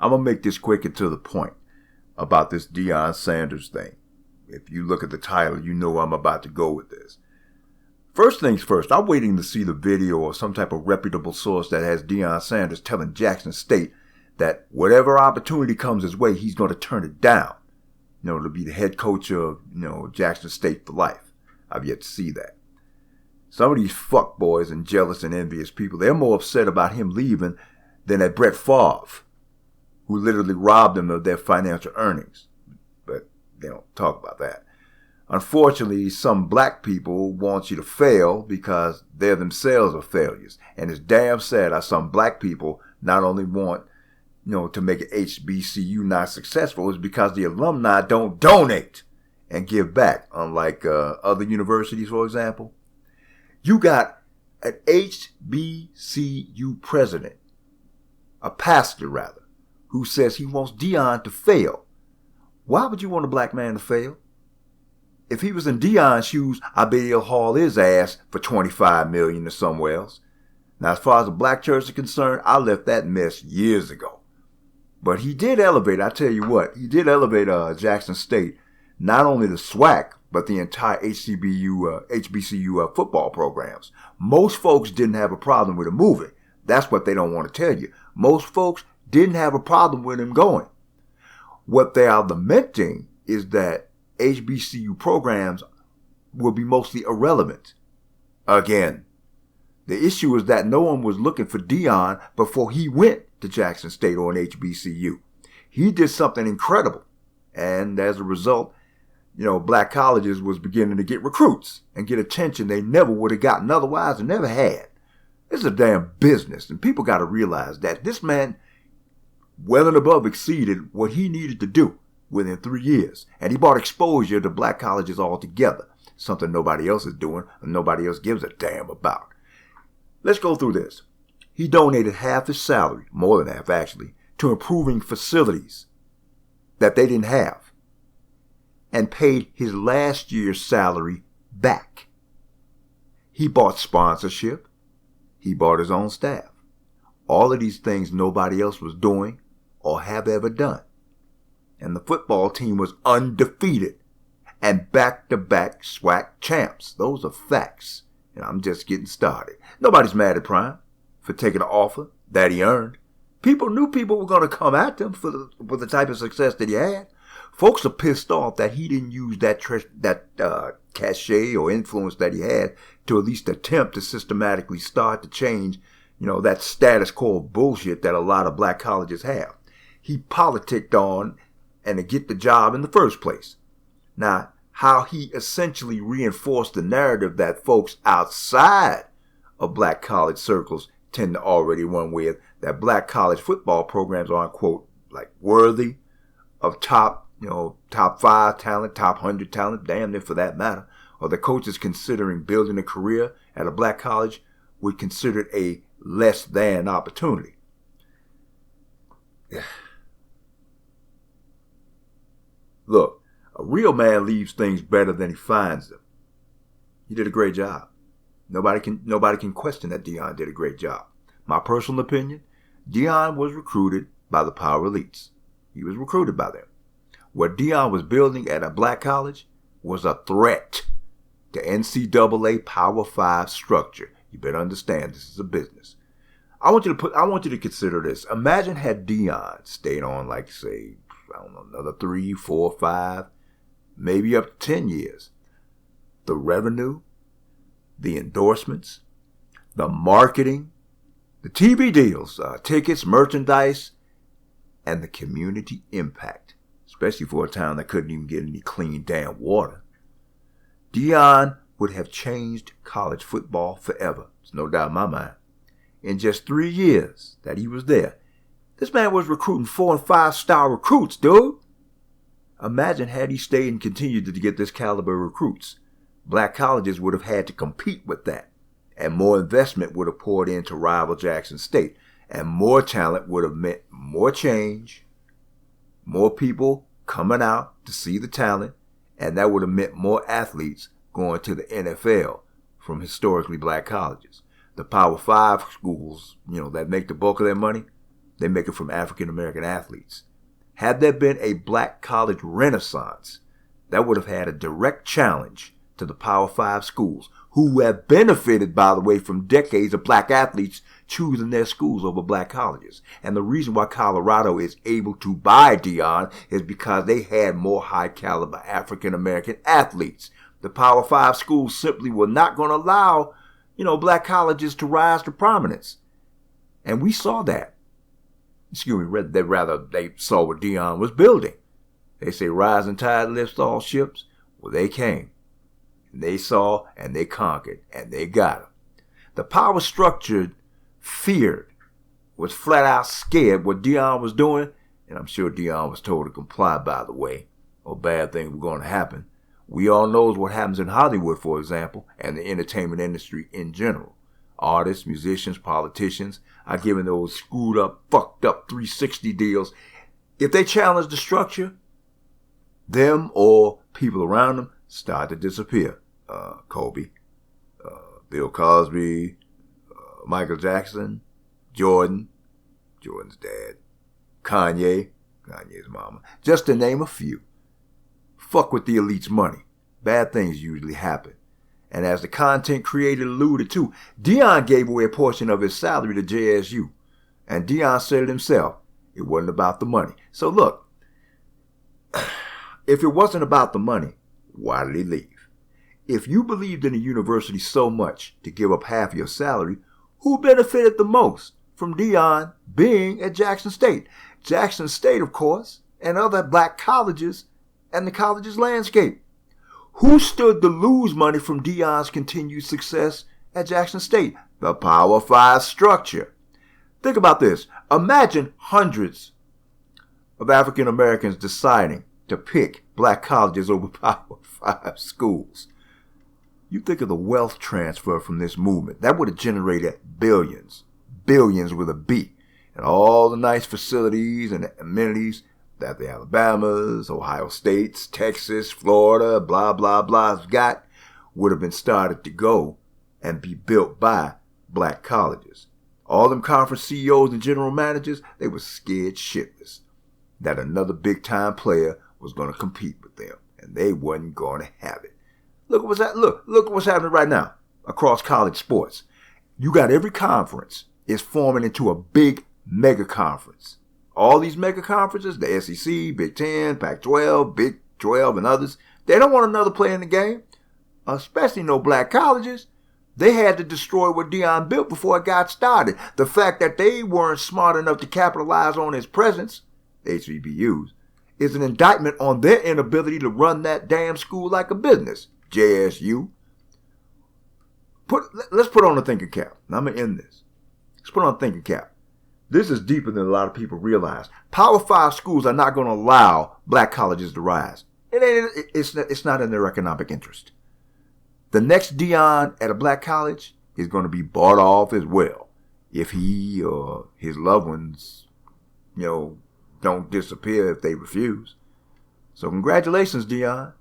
I'm going to make this quick and to the point about this Deion Sanders thing. If you look at the title, you know I'm about to go with this. First things first, I'm waiting to see the video or some type of reputable source that has Deion Sanders telling Jackson State that whatever opportunity comes his way, he's going to turn it down, to be the head coach of, Jackson State for life. I've yet to see that. Some of these fuckboys and jealous and envious people, they're more upset about him leaving than at Brett Favre, who literally robbed them of their financial earnings. But they don't talk about that. Unfortunately, some black people want you to fail because they themselves are failures. And it's damn sad how some black people not only want, to make an HBCU not successful, is because the alumni don't donate and give back. Unlike other universities, for example. You got an HBCU president, a pastor rather, who says he wants Deion to fail. Why would you want a black man to fail? If he was in Deion's shoes, I bet he'll haul his ass for $25 million to somewhere else. Now, as far as the black church is concerned, I left that mess years ago. But he did elevate, I tell you what, he did elevate Jackson State, not only the SWAC, but the entire HBCU football programs. Most folks didn't have a problem with him moving. That's what they don't want to tell you. Most folks didn't have a problem with him going. What they are lamenting is that HBCU programs will be mostly irrelevant. Again, the issue is that no one was looking for Deion before he went to Jackson State or an HBCU. He did something incredible. And as a result, black colleges was beginning to get recruits and get attention they never would have gotten otherwise and never had. It's a damn business, and people got to realize that this man well and above exceeded what he needed to do within 3 years. And he brought exposure to black colleges altogether, something nobody else is doing and nobody else gives a damn about. Let's go through this. He donated half his salary, more than half actually, to improving facilities that they didn't have, and paid his last year's salary back. He bought sponsorship. He bought his own staff. All of these things nobody else was doing or have ever done. And the football team was undefeated and back-to-back SWAC champs. Those are facts. And I'm just getting started. Nobody's mad at Prime for taking an offer that he earned. People knew people were going to come at him for the type of success that he had. Folks are pissed off that he didn't use that cachet or influence that he had to at least attempt to systematically start to change, that status quo of bullshit that a lot of black colleges have. He politicked on and to get the job in the first place. Now, how he essentially reinforced the narrative that folks outside of black college circles tend to already run with, that black college football programs are, quote, like worthy of top 5 talent, top 100 talent, damn near for that matter, or the coaches considering building a career at a black college would consider it a less than opportunity. Look, a real man leaves things better than he finds them. He did a great job. Nobody can question that Deion did a great job. My personal opinion, Deion was recruited by the power elites. He was recruited by them. What Deion was building at a black college was a threat to NCAA Power 5 structure. You better understand this is a business. I want you to consider this. Imagine had Deion stayed on, like, say, another 3, 4, 5, maybe up to 10 years. The revenue, the endorsements, the marketing, the TV deals, tickets, merchandise, and the community impact, especially for a town that couldn't even get any clean damn water. Deion would have changed college football forever. There's no doubt in my mind. In just 3 years that he was there, this man was recruiting 4- and 5-star recruits, dude. Imagine had he stayed and continued to get this caliber of recruits. Black colleges would have had to compete with that. And more investment would have poured into rival Jackson State. And more talent would have meant more change, more people coming out to see the talent, and that would have meant more athletes going to the NFL from historically black colleges. The Power 5 schools, that make the bulk of their money, they make it from African American athletes. Had there been a black college renaissance, that would have had a direct challenge to the Power 5 schools, who have benefited, by the way, from decades of black athletes choosing their schools over black colleges. And the reason why Colorado is able to buy Deion is because they had more high-caliber African-American athletes. The Power 5 schools simply were not going to allow, black colleges to rise to prominence. And we saw that. They saw what Deion was building. They say rising tide lifts all ships. Well, they came. And they saw, and they conquered, and they got him. The power structure feared, was flat out scared what Deion was doing, and I'm sure Deion was told to comply, by the way, or bad things were going to happen. We all know what happens in Hollywood, for example, and the entertainment industry in general. Artists, musicians, politicians are given those screwed up, fucked up 360 deals. If they challenge the structure, them or people around them start to disappear. Kobe, Bill Cosby, Michael Jackson, Jordan's dad, Kanye's mama, just to name a few. Fuck with the elite's money. Bad things usually happen. And as the content creator alluded to, Deion gave away a portion of his salary to JSU. And Deion said it himself. It wasn't about the money. So look, if it wasn't about the money, why did he leave? If you believed in a university so much to give up half your salary, who benefited the most from Deion being at Jackson State? Jackson State, of course, and other black colleges and the college's landscape. Who stood to lose money from Deion's continued success at Jackson State? The Power 5 structure. Think about this. Imagine hundreds of African Americans deciding to pick black colleges over Power 5 schools. You think of the wealth transfer from this movement. That would have generated billions with a B, and all the nice facilities and amenities that the Alabamas, Ohio States, Texas, Florida, blah, blah, blah's got would have been started to go and be built by black colleges. All them conference CEOs and general managers, they were scared shitless that another big-time player was going to compete with them, and they wasn't going to have it. Look what's happening right now across college sports. You got every conference is forming into a big mega conference. All these mega conferences, the SEC, Big 10, Pac-12, Big 12, and others, they don't want another player in the game, especially no black colleges. They had to destroy what Deion built before it got started. The fact that they weren't smart enough to capitalize on his presence, HBCUs, is an indictment on their inability to run that damn school like a business. JSU. Let's put on a thinking cap. Now I'm going to end this. Let's put on a thinking cap. This is deeper than a lot of people realize. Power 5 schools are not going to allow black colleges to rise. It's not in their economic interest. The next Deion at a black college is going to be bought off as well. If he or his loved ones, don't disappear if they refuse. So congratulations, Deion.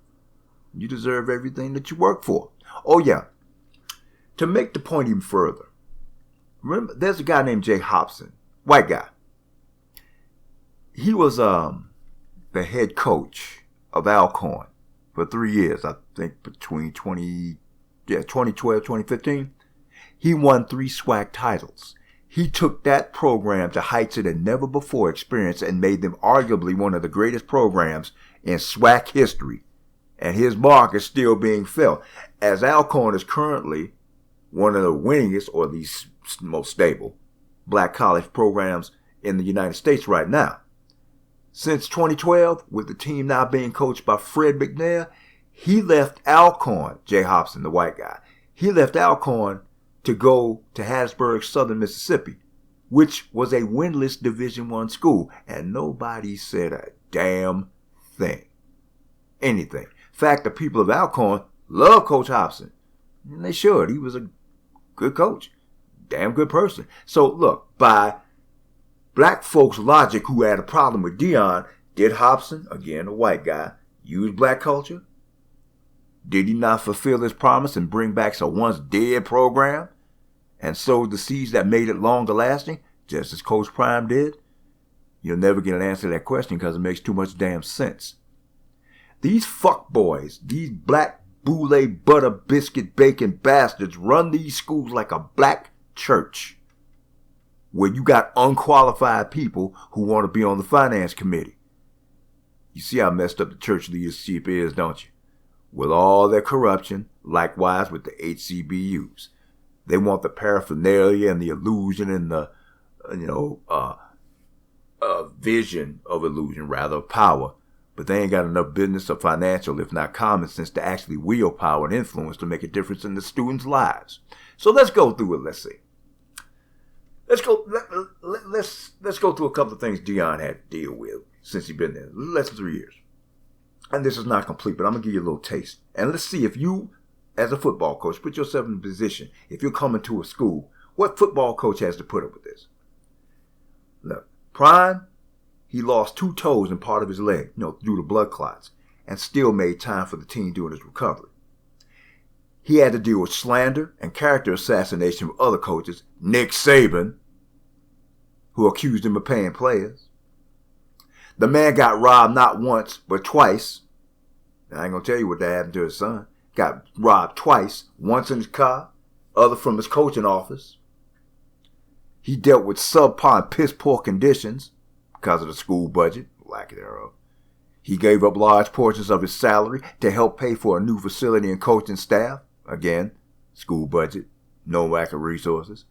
You deserve everything that you work for. Oh, yeah. To make the point even further, remember, there's a guy named Jay Hobson, white guy. He was the head coach of Alcorn for 3 years, I think between 2012, 2015. He won 3 SWAC titles. He took that program to heights it had never before experienced and made them arguably one of the greatest programs in SWAC history. And his mark is still being felt, as Alcorn is currently one of the winningest or the most stable black college programs in the United States right now. Since 2012, with the team now being coached by Fred McNair, he left Alcorn, Jay Hobson, the white guy, he left Alcorn to go to Hattiesburg, Southern Mississippi, which was a winless Division I school, and nobody said a damn thing. Anything. In fact, the people of Alcorn love Coach Hobson. And they should. He was a good coach. Damn good person. So, look, by black folks' logic who had a problem with Deion, did Hobson, again a white guy, use black culture? Did he not fulfill his promise and bring back a once dead program and sow the seeds that made it longer lasting, just as Coach Prime did? You'll never get an answer to that question because it makes too much damn sense. These fuck boys, these black boule butter biscuit bacon bastards run these schools like a black church where you got unqualified people who want to be on the finance committee. You see how messed up the church leadership is, don't you? With all their corruption, likewise with the HBCUs. They want the paraphernalia and the illusion and the, vision of illusion, rather, of power. But they ain't got enough business or financial, if not common sense, to actually wield power and influence to make a difference in the students' lives. So let's go through it. Let's see. Let's go through a couple of things Deion had to deal with since he's been there. Less than 3 years. And this is not complete, but I'm going to give you a little taste. And let's see if you, as a football coach, put yourself in a position, if you're coming to a school, what football coach has to put up with this? Look, Prime, he lost 2 toes and part of his leg, due to blood clots, and still made time for the team during his recovery. He had to deal with slander and character assassination from other coaches, Nick Saban, who accused him of paying players. The man got robbed not once, but twice. I ain't going to tell you what that happened to his son. Got robbed twice, once in his car, other from his coaching office. He dealt with subpar and piss-poor conditions because of the school budget, lack thereof. He gave up large portions of his salary to help pay for a new facility and coaching staff. Again, school budget, no lack of resources.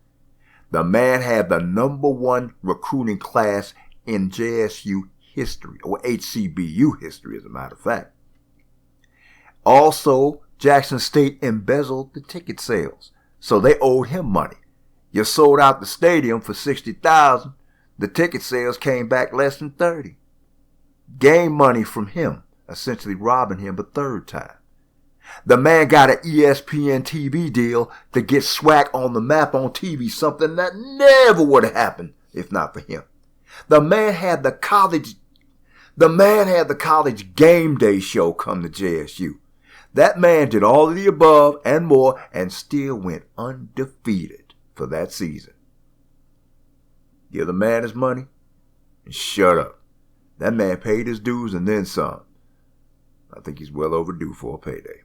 The man had the #1 recruiting class in JSU history, or HBCU history, as a matter of fact. Also, Jackson State embezzled the ticket sales, so they owed him money. You sold out the stadium for $60,000. The ticket sales came back less than $30,000. Game money from him, essentially robbing him a third time. The man got an ESPN TV deal to get SWAC on the map on TV, something that never would have happened if not for him. The man had the college game day show come to JSU. That man did all of the above and more and still went undefeated for that season. Give the man his money and shut up. That man paid his dues and then some. I think he's well overdue for a payday.